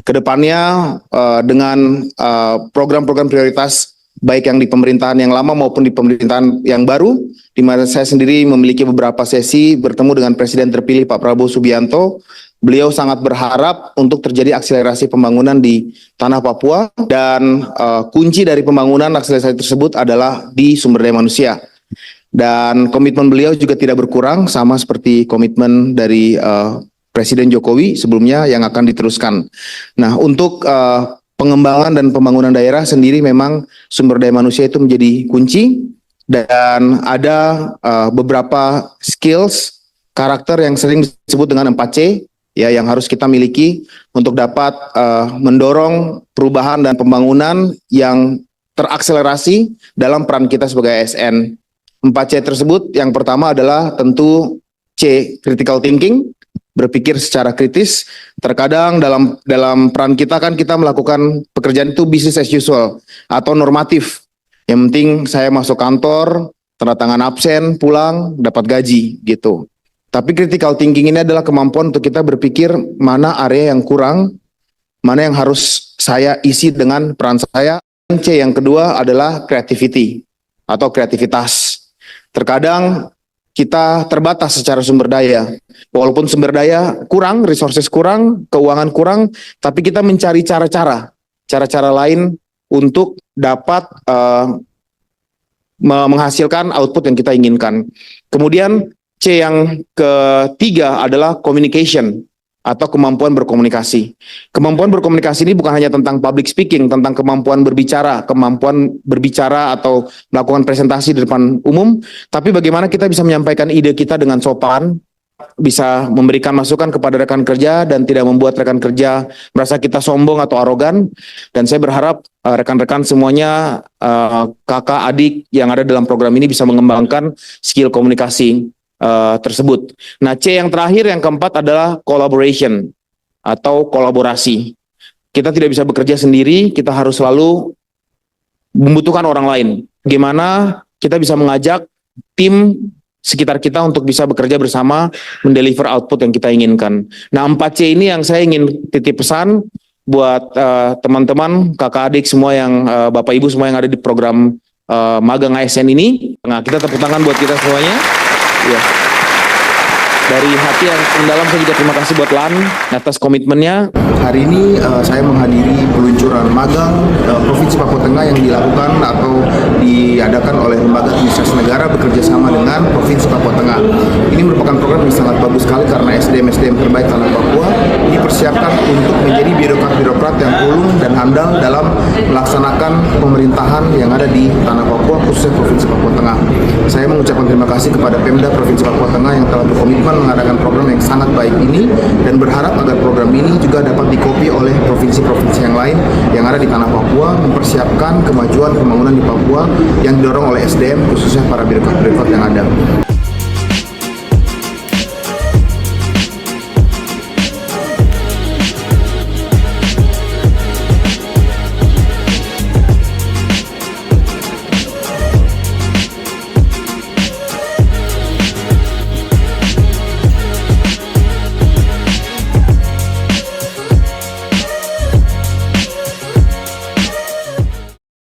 Kedepannya dengan program-program prioritas baik yang di pemerintahan yang lama maupun di pemerintahan yang baru, di mana saya sendiri memiliki beberapa sesi bertemu dengan Presiden terpilih Pak Prabowo Subianto. Beliau sangat berharap untuk terjadi akselerasi pembangunan di tanah Papua dan kunci dari pembangunan akselerasi tersebut adalah di sumber daya manusia. Dan komitmen beliau juga tidak berkurang, sama seperti komitmen dari Presiden Jokowi sebelumnya yang akan diteruskan. Nah, untuk pengembangan dan pembangunan daerah sendiri memang sumber daya manusia itu menjadi kunci dan ada beberapa skills, karakter yang sering disebut dengan 4C ya yang harus kita miliki untuk dapat mendorong perubahan dan pembangunan yang terakselerasi dalam peran kita sebagai ASN. 4C tersebut yang pertama adalah tentu C, critical thinking, berpikir secara kritis. Terkadang dalam peran kita kan kita melakukan pekerjaan itu business as usual atau normatif. Yang penting saya masuk kantor, tanda tangan absen, pulang, dapat gaji gitu. Tapi critical thinking ini adalah kemampuan untuk kita berpikir mana area yang kurang, mana yang harus saya isi dengan peran saya. C yang kedua adalah creativity atau kreativitas. Terkadang kita terbatas secara sumber daya. Walaupun sumber daya kurang, resources kurang, keuangan kurang, tapi kita mencari cara-cara lain untuk dapat menghasilkan output yang kita inginkan. Kemudian C yang ketiga adalah communication atau kemampuan berkomunikasi. Kemampuan berkomunikasi ini bukan hanya tentang public speaking, tentang kemampuan berbicara atau melakukan presentasi di depan umum, tapi bagaimana kita bisa menyampaikan ide kita dengan sopan, bisa memberikan masukan kepada rekan kerja dan tidak membuat rekan kerja merasa kita sombong atau arogan. Dan saya berharap rekan-rekan semuanya, kakak, adik yang ada dalam program ini bisa mengembangkan skill komunikasi tersebut. Nah, C yang terakhir, yang keempat adalah collaboration atau kolaborasi. Kita tidak bisa bekerja sendiri, kita harus selalu membutuhkan orang lain. Gimana kita bisa mengajak tim sekitar kita untuk bisa bekerja bersama, mendeliver output yang kita inginkan. Nah, 4C ini yang saya ingin titip pesan buat teman-teman, kakak adik semua yang bapak ibu semua yang ada di program magang ASN ini. Nah, kita tepuk tangan buat kita semuanya. Ya. Dari hati yang mendalam saya juga terima kasih buat LAN atas komitmennya. Hari ini saya menghadiri peluncuran magang Provinsi Papua Tengah yang dilakukan atau diadakan oleh Lembaga Administrasi Negara bekerja sama dengan Provinsi Papua Tengah. Ini merupakan program yang sangat bagus sekali karena SDM terbaik tanah Papua dipersiapkan untuk menjadi birokrat-birokrat yang ulung dan handal dalam melaksanakan pemerintahan yang ada di tanah Papua, khususnya Provinsi Papua Tengah. Saya mengucapkan terima kasih kepada Pemda Provinsi Papua Tengah yang telah berkomitmen mengadakan program yang sangat baik ini dan berharap agar program ini juga dapat dikopi oleh provinsi-provinsi yang lain yang ada di tanah Papua, mempersiapkan kemajuan pembangunan di Papua yang didorong oleh SDM khususnya para birokrat-birokrat yang ada.